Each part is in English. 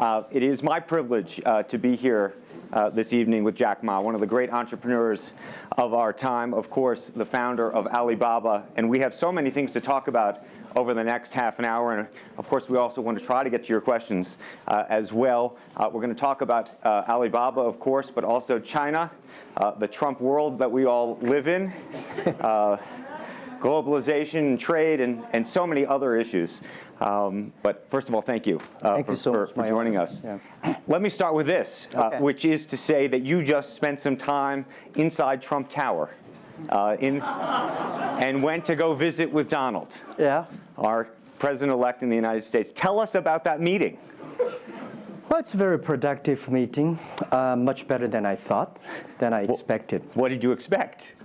It is my privilege to be here this evening with Jack Ma, one of the great entrepreneurs of our time, of course, the founder of Alibaba. And we have so many things to talk about over the next half an hour. And of course, we also want to try to get to your questions as well. We're going to talk about Alibaba, of course, but also China, the Trump world that we all live in, globalization, trade, and so many other issues. But first of all, thank you, for joining us. Yeah. Let me start with this, which is to say that you just spent some time inside Trump Tower and went to go visit with Donald, our president-elect in the United States. Tell us about that meeting. Well, it's a very productive meeting, much better than I thought, than I expected. What did you expect?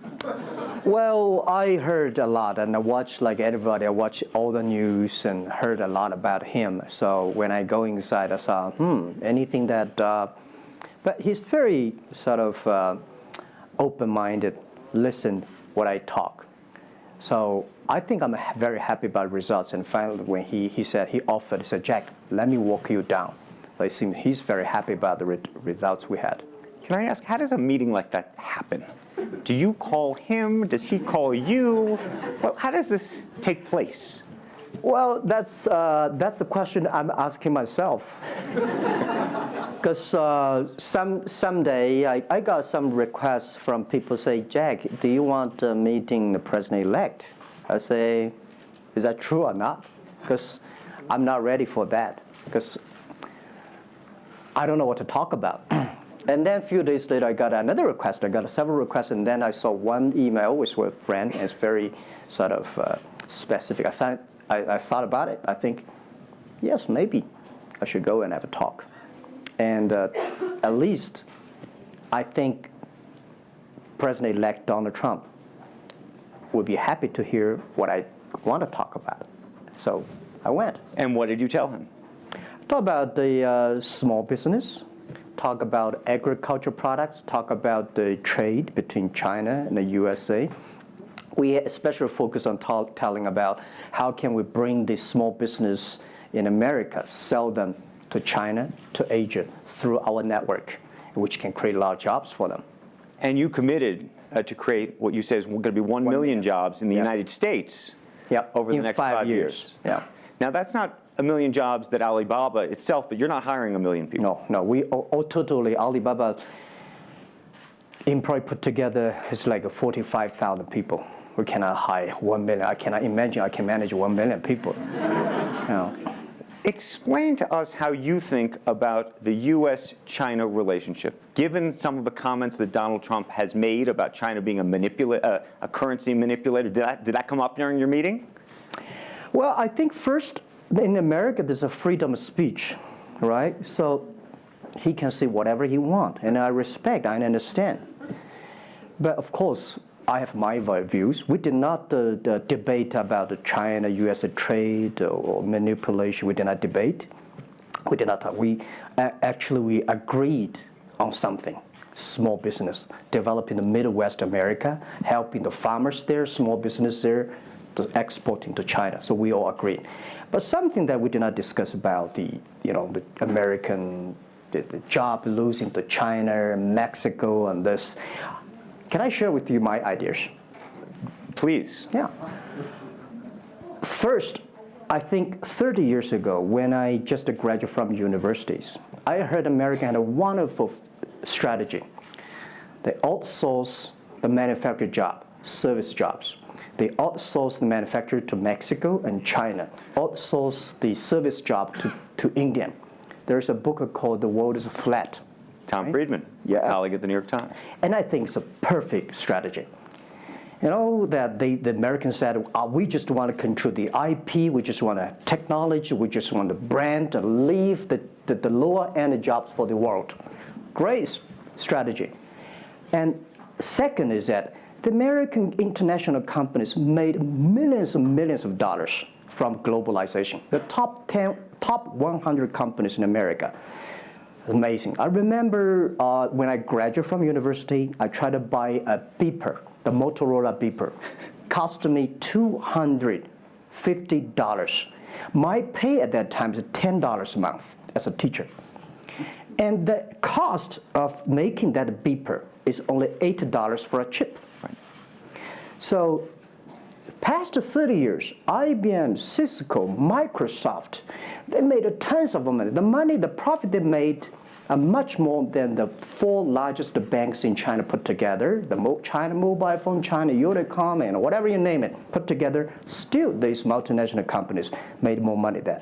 Well, I heard a lot, and I watched, like everybody, I watched all the news and heard a lot about him. So when I go inside, I saw, anything that, but he's very sort of open-minded, listen what I talk. So I think I'm very happy about results. And finally, when he said, he said, Jack, let me walk you down. So it seems he's very happy about the results we had. Can I ask, how does a meeting like that happen? Do you call him? Does he call you? Well, how does this take place? Well, that's the question I'm asking myself. Because someday I got some requests from people say, Jack, do you want a meeting the president-elect? I say, is that true or not? Because I'm not ready for that. Because I don't know what to talk about. And then a few days later, I got another request. I got several requests, and then I saw one email with a friend, and it's very sort of specific. I thought about it. I think, yes, maybe I should go and have a talk. And at least I think President-elect Donald Trump would be happy to hear what I want to talk about. So I went. And what did you tell him? Talk about the small business, talk about agricultural products, talk about the trade between China and the USA. We especially focus on telling about how can we bring the small business in America, sell them to China, to Asia, through our network, which can create a lot of jobs for them. And you committed to create what you say is going to be 1 million jobs in the United States over the next 5 years. Yeah. Now, that's not 1 million jobs that Alibaba itself, but you're not hiring 1 million people. No, we totally, Alibaba employee put together is like 45,000 people. We cannot hire 1 million. I cannot imagine I can manage 1 million people. Explain to us how you think about the U.S.-China relationship, given some of the comments that Donald Trump has made about China being a currency manipulator. Did that come up during your meeting? Well, I think first, in America, there's a freedom of speech, right? So he can say whatever he wants, and I respect, I understand. But of course, I have my views. We did not debate about the China-U.S. trade or manipulation. We did not debate. We did not talk. We agreed on something. Small business, developing the Midwest America, helping the farmers there, small business there, exporting to China. So we all agreed. But something that we did not discuss about the American, the job losing to China, Mexico, and this. Can I share with you my ideas? Please. Yeah. First, I think 30 years ago, when I just graduated from universities, I heard America had a wonderful strategy. They outsource the manufacturing job, service jobs. They outsource the manufacturer to Mexico and China, outsource the service job to India. There's a book called The World is Flat. Tom Friedman, colleague at the New York Times. And I think it's a perfect strategy. You know, that the Americans said, we just want to control the IP, we just want technology, we just want the brand, to leave the lower-end jobs for the world. Great strategy. And second is that the American international companies made millions and millions of dollars from globalization. The top 100 companies in America. Amazing. I remember when I graduated from university, I tried to buy a beeper, the Motorola beeper. Cost me $250. My pay at that time is $10 a month as a teacher. And the cost of making that beeper is only $8 for a chip. Right. So past 30 years, IBM, Cisco, Microsoft, they made tons of money. The profit they made are much more than the 4 largest banks in China put together, the China Mobile Phone, China Unicom, and whatever you name it, put together. Still, these multinational companies made more money than.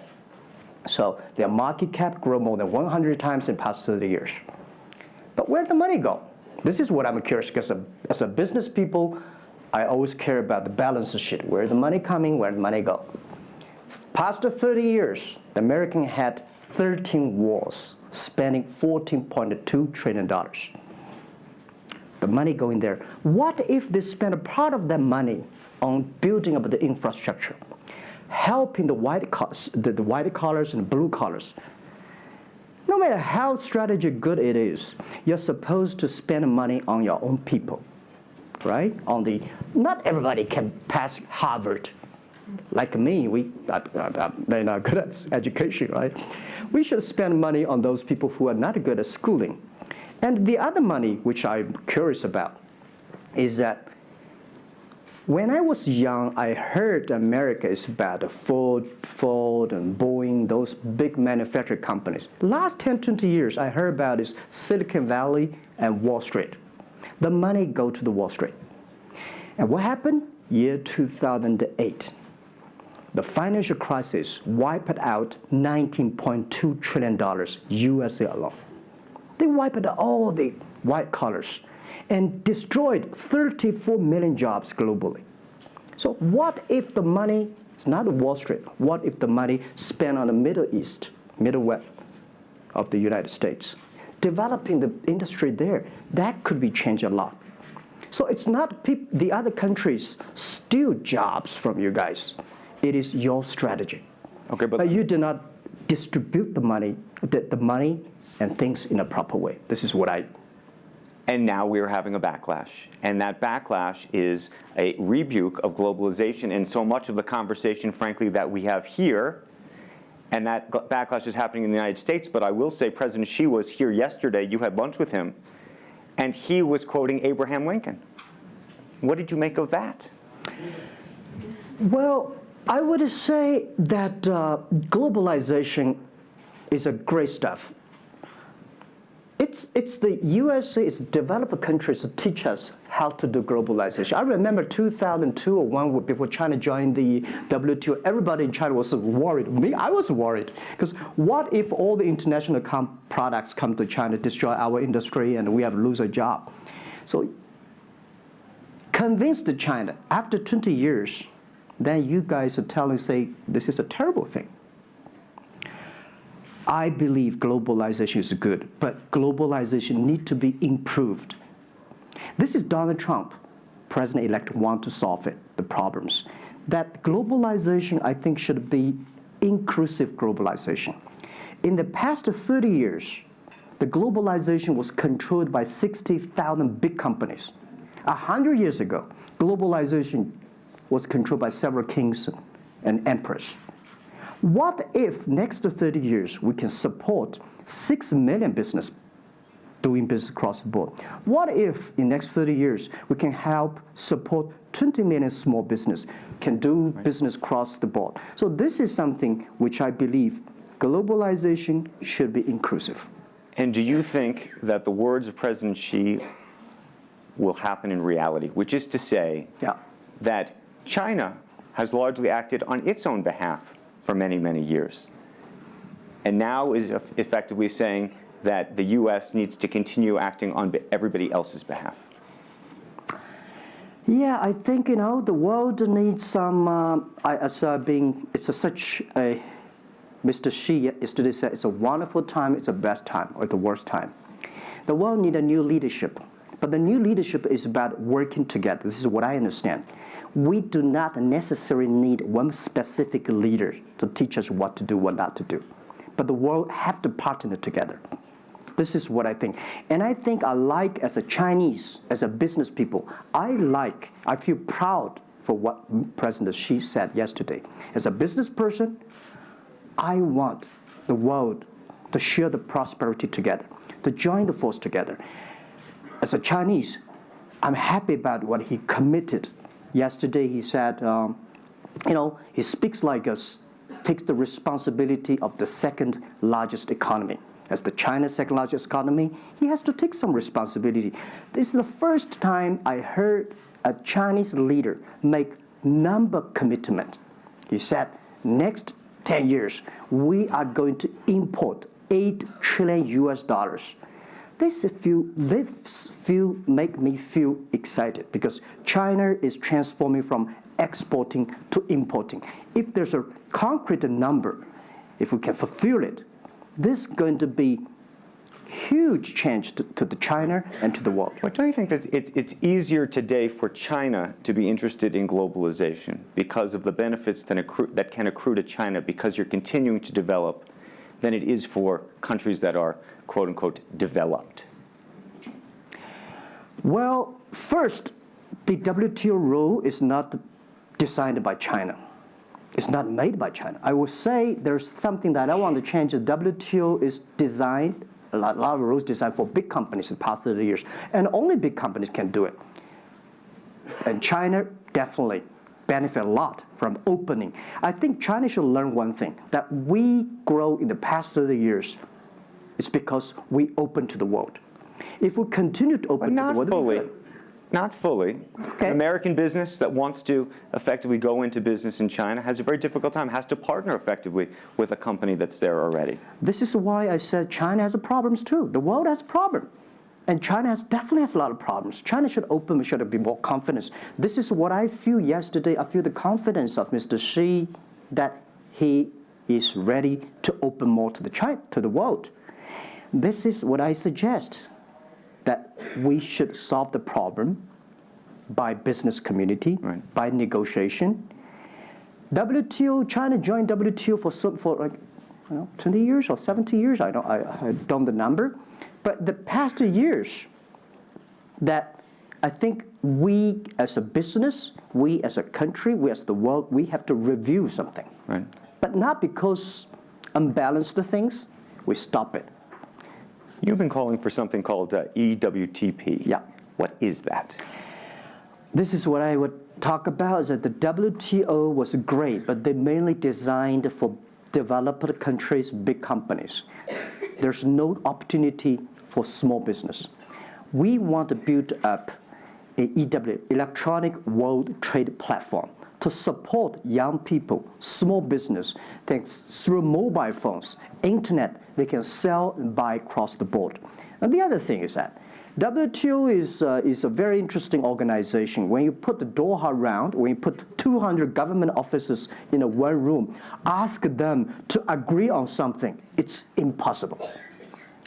So their market cap grew more than 100 times in the past 30 years. But where'd the money go? This is what I'm curious, because as a business people, I always care about the balance sheet. Where's the money coming? Where'd the money go? Past 30 years, the American had 13 wars, spending $14.2 trillion. The money going there. What if they spend a part of that money on building up the infrastructure, helping the white collars and the blue collars? No matter how strategy good it is, you're supposed to spend money on your own people, right? Not everybody can pass Harvard. Like me, they're not good at education, right? We should spend money on those people who are not good at schooling. And the other money, which I'm curious about, is that when I was young, I heard America is about Ford and Boeing, those big manufacturing companies. Last 10, 20 years, I heard about is Silicon Valley and Wall Street. The money go to the Wall Street. And what happened? Year 2008. The financial crisis wiped out $19.2 trillion USA alone. They wiped out all the white collars and destroyed 34 million jobs globally. So what if the money is not Wall Street? What if the money spent on the Middle East, Middle West of the United States, developing the industry there? That could be changed a lot. So it's not the other countries steal jobs from you guys. It is your strategy. Okay, but you do not distribute the money and things in a proper way. This is what I. And now we're having a backlash. And that backlash is a rebuke of globalization. And so much of the conversation, frankly, that we have here, and that backlash is happening in the United States. But I will say President Xi was here yesterday. You had lunch with him. And he was quoting Abraham Lincoln. What did you make of that? Well, I would say that globalization is a great stuff. It's the USA, it's developed countries to teach us how to do globalization. I remember 2002 or 1 before China joined the WTO, everybody in China was worried. Me, I was worried. Because what if all the international products come to China, destroy our industry, and we have to lose a job? So convince China, after 20 years, then you guys are say, this is a terrible thing. I believe globalization is good, but globalization needs to be improved. This is Donald Trump, president-elect, want to solve it, the problems. That globalization, I think, should be inclusive globalization. In the past 30 years, the globalization was controlled by 60,000 big companies. 100 years ago, globalization was controlled by several kings and emperors. What if next 30 years we can support 6 million business doing business across the board? What if in next 30 years we can help support 20 million small business can do business across the board? So this is something which I believe globalization should be inclusive. And do you think that the words of President Xi will happen in reality, which is to say that China has largely acted on its own behalf for many, many years, and now is effectively saying that the U.S. needs to continue acting on everybody else's behalf? Yeah, I think, the world needs some, Mr. Xi yesterday said, it's a wonderful time, it's a best time, or the worst time. The world needs a new leadership, but the new leadership is about working together. This is what I understand. We do not necessarily need one specific leader to teach us what to do, what not to do. But the world have to partner together. This is what I think. And I think as a Chinese, as a business people, I feel proud for what President Xi said yesterday. As a business person, I want the world to share the prosperity together, to join the force together. As a Chinese, I'm happy about what he committed. Yesterday he said, he speaks like us, takes the responsibility of the second largest economy. As the China's second largest economy, he has to take some responsibility. This is the first time I heard a Chinese leader make number commitment. He said, next 10 years, we are going to import $8 trillion US. This make me feel excited because China is transforming from exporting to importing. If there's a concrete number, if we can fulfill it, this is going to be huge change to the China and to the world. But don't you think that it's easier today for China to be interested in globalization because of the benefits that can accrue to China because you're continuing to develop than it is for countries that are, quote unquote, developed? Well, first, the WTO rule is not designed by China. It's not made by China. I will say there's something that I want to change. The WTO is designed, a lot of rules designed for big companies in the past 30 years, and only big companies can do it. And China definitely benefit a lot from opening. I think China should learn one thing, that we grow in the past 30 years. It's because we open to the world. If we continue to open to the world, not fully. Okay. An American business that wants to effectively go into business in China has a very difficult time, has to partner effectively with a company that's there already. This is why I said China has problems too. The world has problems. And China definitely has a lot of problems. China should open, should be more confidence. This is what I feel yesterday. I feel the confidence of Mr. Xi that he is ready to open more to the world. This is what I suggest, that we should solve the problem by business community, right, by negotiation. WTO, China joined WTO for 20 years or 70 years. I don't know the number. But the past 2 years, that I think we as a business, we as a country, we as the world, we have to review something. Right. But not because unbalanced things, we stop it. You've been calling for something called EWTP. Yeah. What is that? This is what I would talk about, is that the WTO was great, but they mainly designed for developed countries, big companies. There's no opportunity for small business. We want to build up an EW, Electronic World Trade Platform, to support young people, small business, thanks through mobile phones, internet, they can sell and buy across the board. And the other thing is that WTO is a very interesting organization. When you put the Doha round, when you put 200 government officers in one room, ask them to agree on something, it's impossible.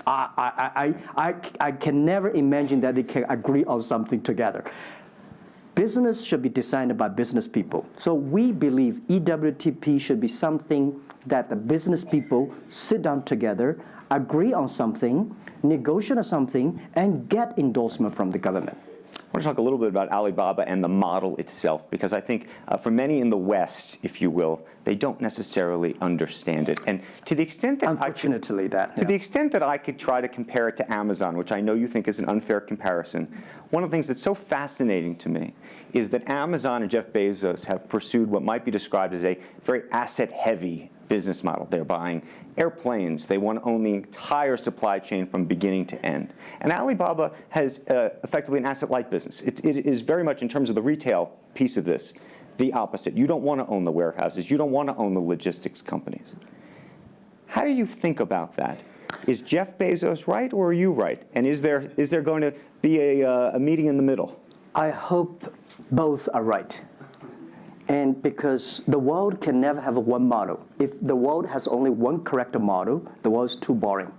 I can never imagine that they can agree on something together. Business should be designed by business people. So we believe EWTP should be something that the business people sit down together, agree on something, negotiate on something, and get endorsement from the government. I want to talk a little bit about Alibaba and the model itself, because I think for many in the West, if you will, they don't necessarily understand it. And to the extent that the extent that I could try to compare it to Amazon, which I know you think is an unfair comparison, one of the things that's so fascinating to me is that Amazon and Jeff Bezos have pursued what might be described as a very asset-heavy business model. They're buying airplanes. They want to own the entire supply chain from beginning to end. And Alibaba has effectively an asset-light business. It is very much, in terms of the retail piece of this, the opposite. You don't want to own the warehouses. You don't want to own the logistics companies. How do you think about that? Is Jeff Bezos right, or are you right? And is there going to be a meeting in the middle? I hope both are right. And because the world can never have one model. If the world has only one correct model, the world is too boring.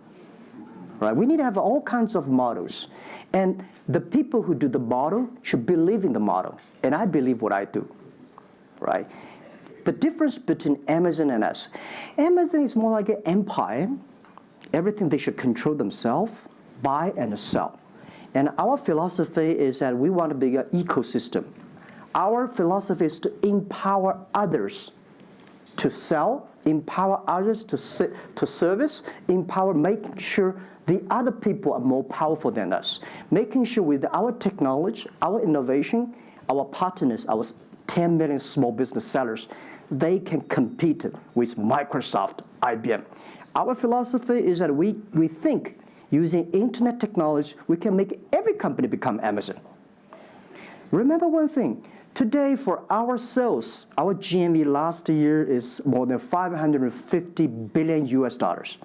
Right? We need to have all kinds of models. And the people who do the model should believe in the model. And I believe what I do. Right? The difference between Amazon and us. Amazon is more like an empire. Everything they should control themselves, buy and sell. And our philosophy is that we want to be an ecosystem. Our philosophy is to empower others to sell, empower others to service, empower making sure the other people are more powerful than us, making sure with our technology, our innovation, our partners, our 10 million small business sellers, they can compete with Microsoft, IBM. Our philosophy is that we think using internet technology, we can make every company become Amazon. Remember one thing, today for our sales, our GMV last year is more than 550 billion US dollars.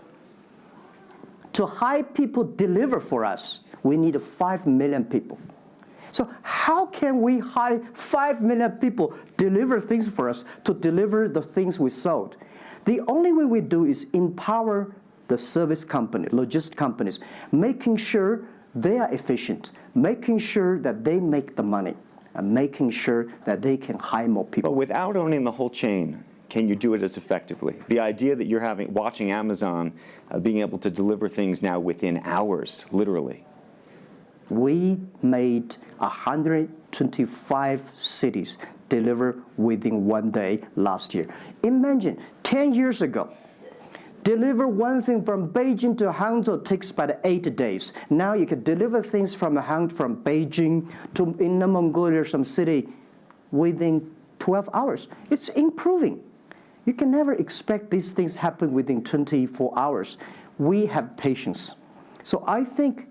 To hire people deliver for us, we need 5 million people. So how can we hire 5 million people deliver things for us to deliver the things we sold? The only way we do is empower the service company, logistics companies, making sure they are efficient, making sure that they make the money, and making sure that they can hire more people. But without owning the whole chain, can you do it as effectively? The idea that you're watching Amazon being able to deliver things now within hours, literally. We made 125 cities deliver within 1 day last year. Imagine, 10 years ago, deliver one thing from Beijing to Hangzhou takes about 8 days. Now you can deliver things from Beijing to Inner Mongolia, some city, within 12 hours. It's improving. You can never expect these things happen within 24 hours. We have patience. So I think,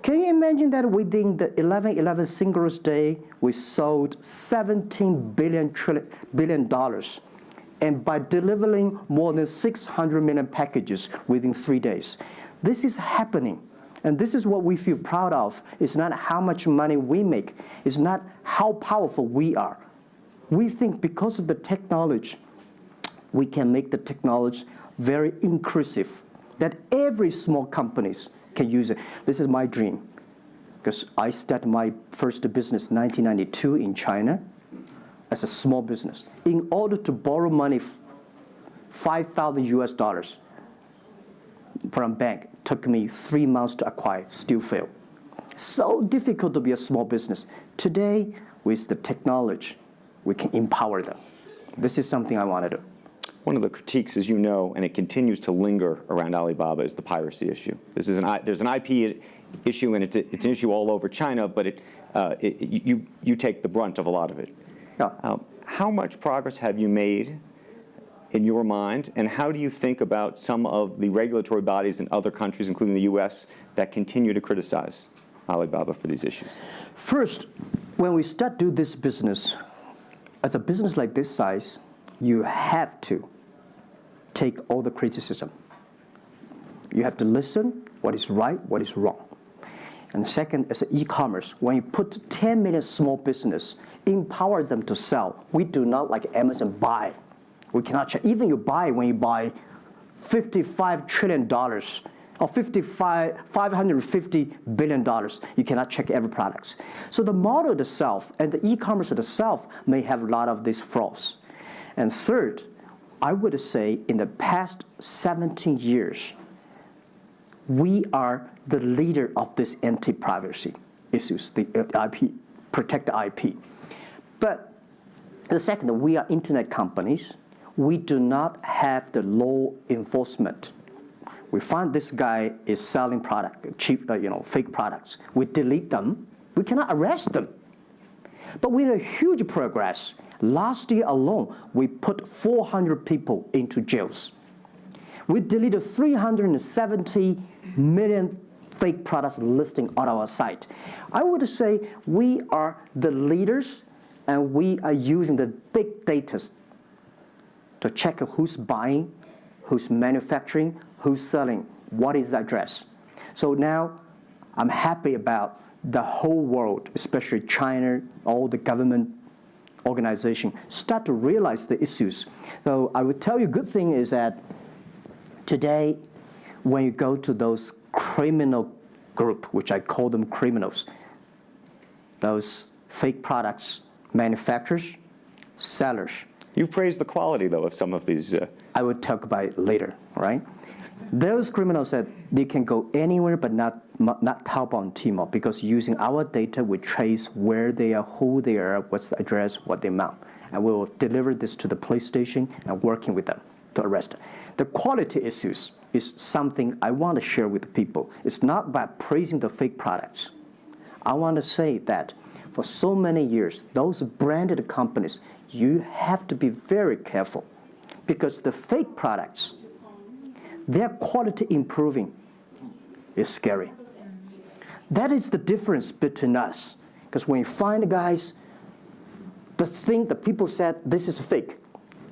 can you imagine that within the 11/11 Singles Day, we sold $17 billion, and by delivering more than 600 million packages within 3 days. This is happening, and this is what we feel proud of. It's not how much money we make. It's not how powerful we are. We think because of the technology, we can make the technology very inclusive, that every small companies can use it. This is my dream, because I started my first business in 1992 in China as a small business. In order to borrow money, 5,000 US dollars from bank, took me 3 months to acquire, still failed. So difficult to be a small business. Today, with the technology, we can empower them. This is something I want to do. One of the critiques, as you know, and it continues to linger around Alibaba, is the piracy issue. There's an IP issue, and it's an issue all over China, but you take the brunt of a lot of it. Yeah. How much progress have you made in your mind, and how do you think about some of the regulatory bodies in other countries, including the US, that continue to criticize Alibaba for these issues? First, when we start do this business, as a business like this size, you have to take all the criticism. You have to listen what is right, what is wrong. And second, as an e-commerce, when you put 10 million small business, empower them to sell. We do not like Amazon buy. We cannot check. Even when you buy $55 trillion or $550 billion, you cannot check every product. So the model itself and the e-commerce itself may have a lot of these flaws. And third, I would say in the past 17 years, we are the leader of this anti-privacy issues, the IP, protect the IP. But the second, we are internet companies. We do not have the law enforcement. We find this guy is selling product, cheap, fake products. We delete them. We cannot arrest them. But we made huge progress. Last year alone, we put 400 people into jails. We deleted 370 million fake products listing on our site. I would say we are the leaders, and we are using the big data to check who's buying, who's manufacturing, who's selling, what is the address. So now I'm happy about the whole world, especially China, all the government organization, start to realize the issues. So I would tell you, good thing is that today, when you go to those criminal group, which I call them criminals, those fake products manufacturers, sellers. You've praised the quality, though, of some of these. I would talk about it later, right? Those criminals said they can go anywhere but not Taobao and Tmall, because using our data, we trace where they are, who they are, what's the address, what the amount. and we will deliver this to the police station and working with them to arrest them. The quality issues is something I want to share with people. It's not about praising the fake products. I want to say that for so many years, those branded companies, you have to be very careful because the fake products, their quality improving is scary. That is the difference between us. Because when you find guys, the thing that people said, this is fake.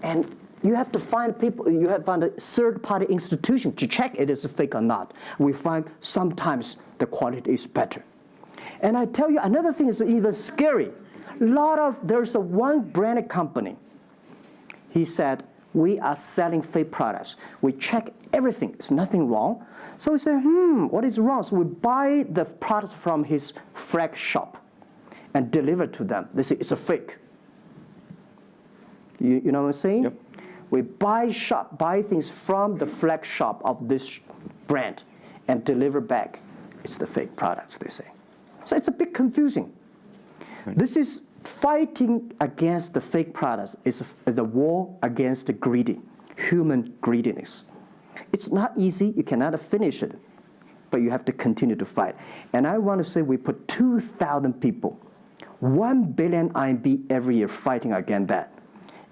And you have to find people, you have to find a third-party institution to check it is fake or not. We find sometimes the quality is better. And I tell you, another thing is even scary. There's one branded company. He said, we are selling fake products. We check everything, there's nothing wrong. So we say, what is wrong? So we buy the products from his flag shop and deliver to them. They say, it's a fake. You know what I'm saying? Yep. We buy things from the flag shop of this brand and deliver back. It's the fake products, they say. So it's a bit confusing. Right. This is fighting against the fake products is a war against the human greediness. It's not easy, you cannot finish it, but you have to continue to fight. And I want to say we put 2,000 people, 1 billion RMB every year fighting against that.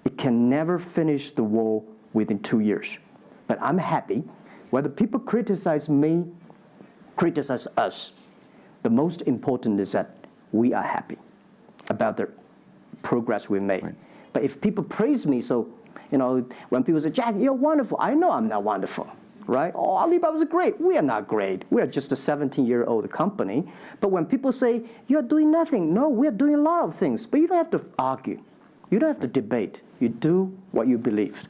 It can never finish the war within 2 years. But I'm happy, whether people criticize me, criticize us, the most important is that we are happy about the progress we made. Right. But if people praise me, so, when people say, Jack, you're wonderful, I know I'm not wonderful, right? Oh, Alibaba's great. We are not great. We are just a 17-year-old company. But when people say, you're doing nothing, no, we're doing a lot of things. But you don't have to argue. You don't have to debate. You do what you believe.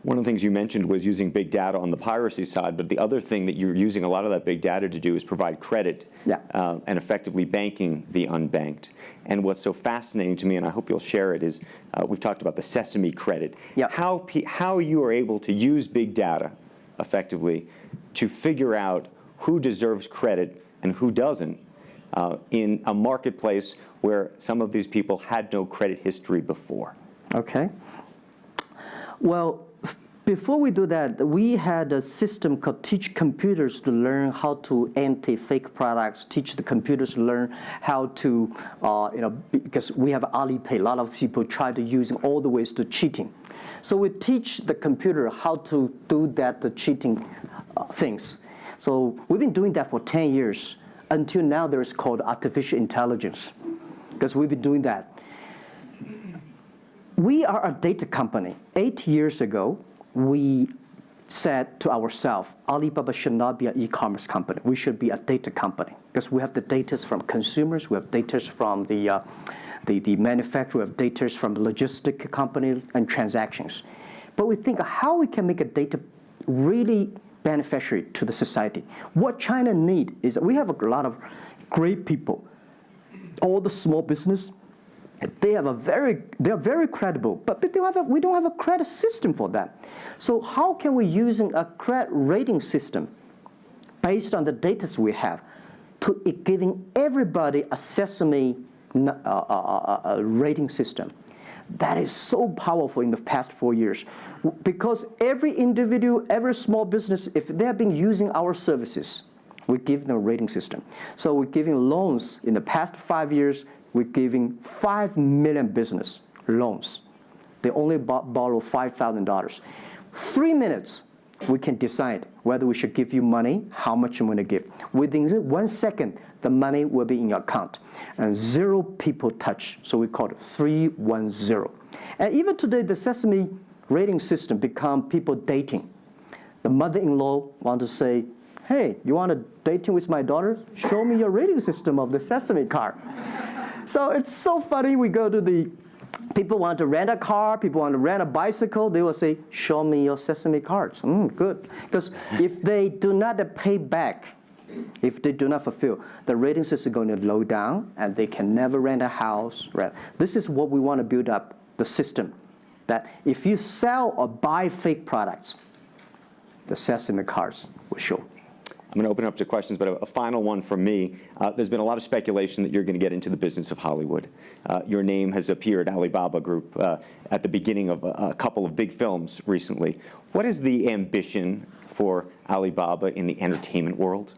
One of the things you mentioned was using big data on the piracy side, but the other thing that you're using a lot of that big data to do is provide credit and effectively banking the unbanked. And what's so fascinating to me, and I hope you'll share it, is we've talked about the Sesame credit. Yep. How you are able to use big data effectively to figure out who deserves credit and who doesn't in a marketplace where some of these people had no credit history before. Okay. Well, before we do that, we had a system called Teach Computers to learn how to anti-fake products, teach the computers to learn how to, because we have Alipay, a lot of people try to using all the ways to cheating. So we teach the computer how to do that, the cheating things. So we've been doing that for 10 years. Until now, there's called artificial intelligence, because we've been doing that. We are a data company. 8 years ago, we said to ourselves, Alibaba should not be an e-commerce company. We should be a data company because we have the data from consumers, we have data from the manufacturer, we have data from the logistic company and transactions. But we think how we can make a data really beneficiary to the society. What China needs is that we have a lot of great people. All the small business, they are very credible, but we don't have a credit system for them. So how can we using a credit rating system based on the data we have to giving everybody a Sesame rating system? That is so powerful in the past 4 years because every individual, every small business, if they have been using our services, we give them a rating system. So we're giving loans in the past 5 years. We're giving 5 million business loans. They only borrow $5,000. 3 minutes, we can decide whether we should give you money, how much you want to give. Within 1 second, the money will be in your account. And 0 people touch, so we call it 310. And even today, the Sesame rating system become people dating. The mother-in-law want to say, hey, you want to dating with my daughter? Show me your rating system of the Sesame card. So it's so funny. We go to people want to rent a car, people want to rent a bicycle. They will say, show me your Sesame cards. Good. Because if they do not pay back, if they do not fulfill, the rating system is going to low down and they can never rent a house. This is what we want to build up, the system. That if you sell or buy fake products, the Sesame cards will show. I'm going to open it up to questions, but a final one from me. There's been a lot of speculation that you're going to get into the business of Hollywood. Your name has appeared, Alibaba Group, at the beginning of a couple of big films recently. What is the ambition for Alibaba in the entertainment world?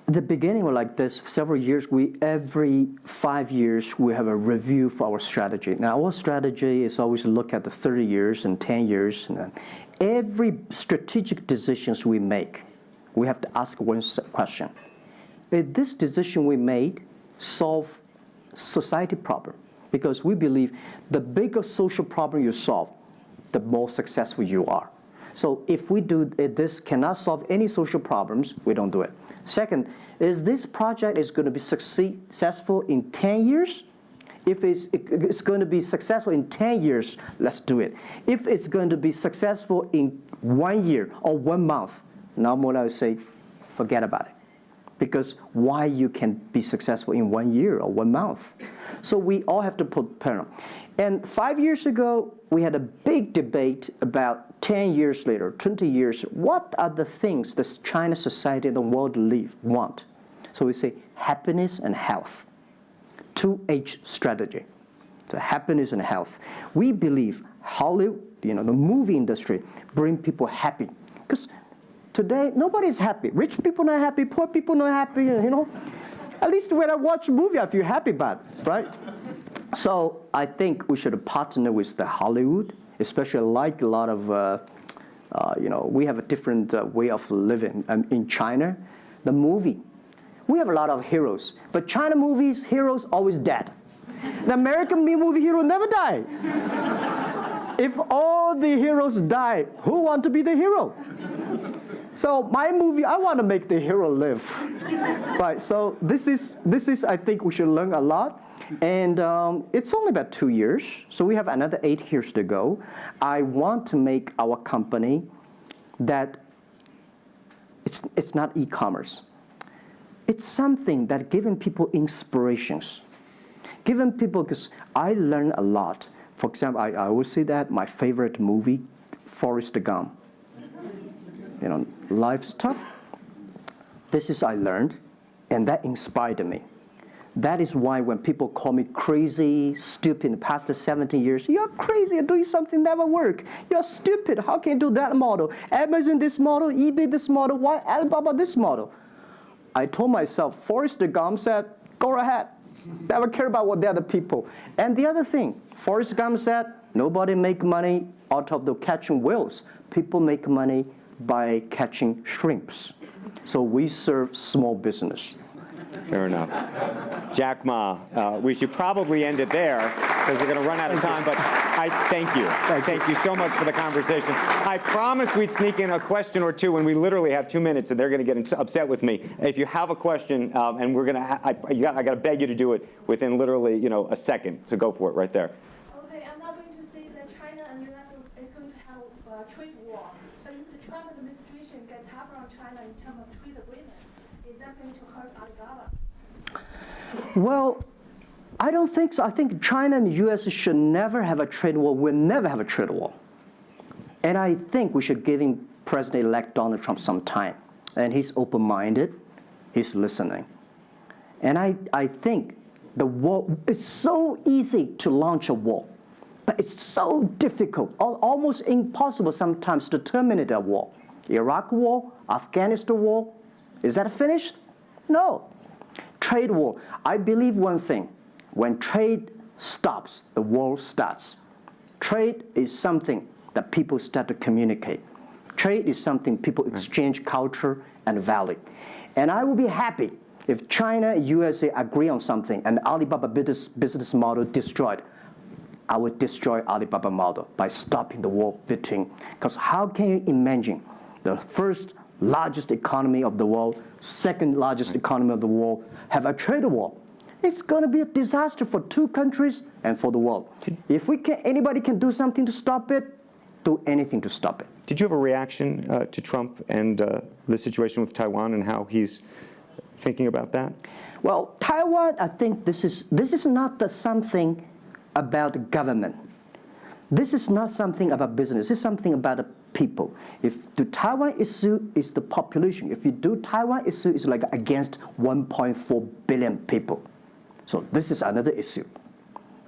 The beginning was like this. Several years, every 5 years, we have a review for our strategy. Now, our strategy is always to look at the 30 years and 10 years. And every strategic decisions we make, we have to ask one question. Did this decision we made solve society problem? Because we believe the bigger social problem you solve, the more successful you are. So if we do this cannot solve any social problems, we don't do it. Second, is this project is going to be successful in 10 years? If it's going to be successful in 10 years, let's do it. If it's going to be successful in 1 year or 1 month, now more I would say, forget about it. Because why you can be successful in 1 year or 1 month? So we all have to put parallel. And 5 years ago, we had a big debate about 10 years later, 20 years, what are the things that China society and the world want? So we say happiness and health. 2H strategy. So happiness and health. We believe Hollywood, the movie industry, bring people happy. Because today, nobody's happy. Rich people not happy, poor people not happy, At least when I watch a movie, I feel happy about it, right? So I think we should partner with the Hollywood, especially like a lot of, we have a different way of living. In China, the movie, we have a lot of heroes. But China movies, heroes always dead. The American movie hero never die. If all the heroes die, who want to be the hero? So my movie, I want to make the hero live. Right, so this is, I think we should learn a lot. And it's only about 2 years, so we have another 8 years to go. I want to make our company that it's not e-commerce. It's something that giving people inspirations. Giving people, because I learn a lot. For example, I always say that my favorite movie, Forrest Gump. Life's tough. This is I learned, and that inspired me. That is why when people call me crazy, stupid in the past 17 years, you're crazy, you're doing something never work. You're stupid, how can you do that model? Amazon this model, eBay this model, why Alibaba this model? I told myself, Forrest Gump said, go ahead. Never care about what the other people. And the other thing, Forrest Gump said, nobody make money out of the catching whales. People make money by catching shrimps. So we serve small business. Fair enough. Jack Ma, we should probably end it there because we're going to run out of time, but I thank you. Thank you so much for the conversation. I promised we'd sneak in a question or two when we literally have 2 minutes, and they're going to get upset with me. If you have a question, and we're going to, I got to beg you to do it within literally, a second. So go for it right there. Okay, I'm not going to say that China and US is going to have a trade war, but if the Trump administration get tougher on China in terms of trade agreement, is that going to hurt Alibaba? Well, I don't think so. I think China and the US should never have a trade war. We'll never have a trade war. And I think we should give President-elect Donald Trump some time. And he's open-minded. He's listening. And I think the war, it's so easy to launch a war. But it's so difficult, almost impossible sometimes to terminate a war. Iraq war, Afghanistan war, is that finished? No. Trade war. I believe one thing. When trade stops, the war starts. Trade is something that people start to communicate. Trade is something people exchange culture and value. And I will be happy if China and USA agree on something and Alibaba business model destroyed. I would destroy Alibaba model by stopping the war between. Because how can you imagine the first largest economy of the world, second largest economy of the world, have a trade war? It's going to be a disaster for two countries and for the world. If anybody can do something to stop it, do anything to stop it. Did you have a reaction to Trump and the situation with Taiwan and how he's thinking about that? Well, Taiwan, I think this is not something about government. This is not something about business. This is something about people. If the Taiwan issue is the population, if you do Taiwan issue, it's like against 1.4 billion people. So this is another issue.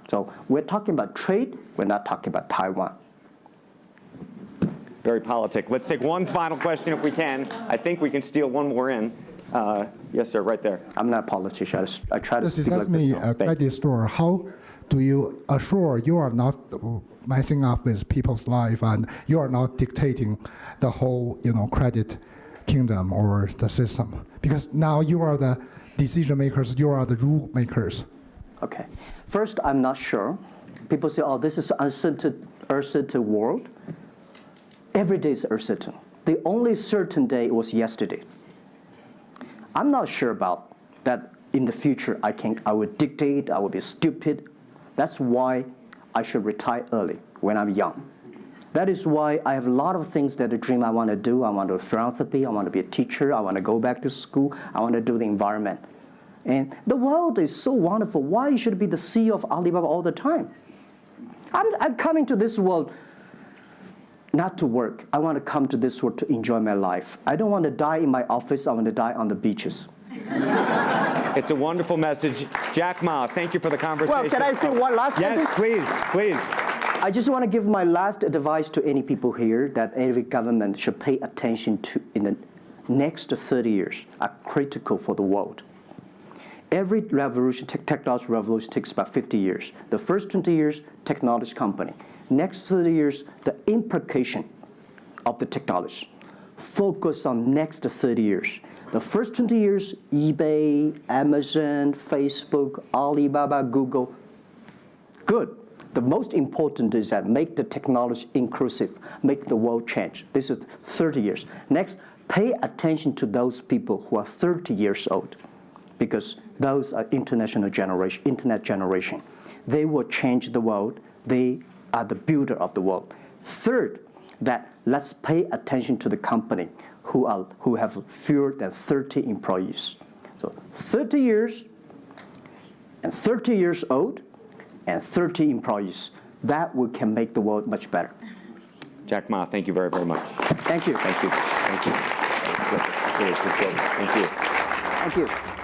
So we're talking about trade, we're not talking about Taiwan. Very politic. Let's take one final question if we can. I think we can steal one more in. Yes, sir, right there. I'm not a politician. I try to This speak is like me, this. a credit store. How do you assure you are not messing up with people's life and you are not dictating the whole, credit kingdom or the system? Because now you are the decision makers, you are the rule makers. Okay. First, I'm not sure. People say, oh, this is uncertain world. Every day is uncertain. The only certain day was yesterday. I'm not sure about that in the future I would dictate, I would be stupid. That's why I should retire early when I'm young. That is why I have a lot of things that I dream I want to do. I want to do philanthropy, I want to be a teacher, I want to go back to school, I want to do the environment. And the world is so wonderful. Why you should be the CEO of Alibaba all the time? I'm coming to this world not to work. I want to come to this world to enjoy my life. I don't want to die in my office. I want to die on the beaches. It's a wonderful message. Jack Ma, thank you for the conversation. Well, can I say one last Yes, sentence? please. I just want to give my last advice to any people here that every government should pay attention to in the next 30 years are critical for the world. Every revolution, technology revolution takes about 50 years. The first 20 years, technology company. Next 30 years, the implication of the technology. Focus on next 30 years. The first 20 years, eBay, Amazon, Facebook, Alibaba, Google, good. The most important is that make the technology inclusive, make the world change. This is 30 years. Next, pay attention to those people who are 30 years old, because those are internet generation. They will change the world. They are the builder of the world. Third, that let's pay attention to the company who have fewer than 30 employees. So 30 years and 30 years old and 30 employees. That can make the world much better. Jack Ma, thank you very, very much. Thank you. Thank you. Thank you. Really appreciate it. Thank you. Thank you.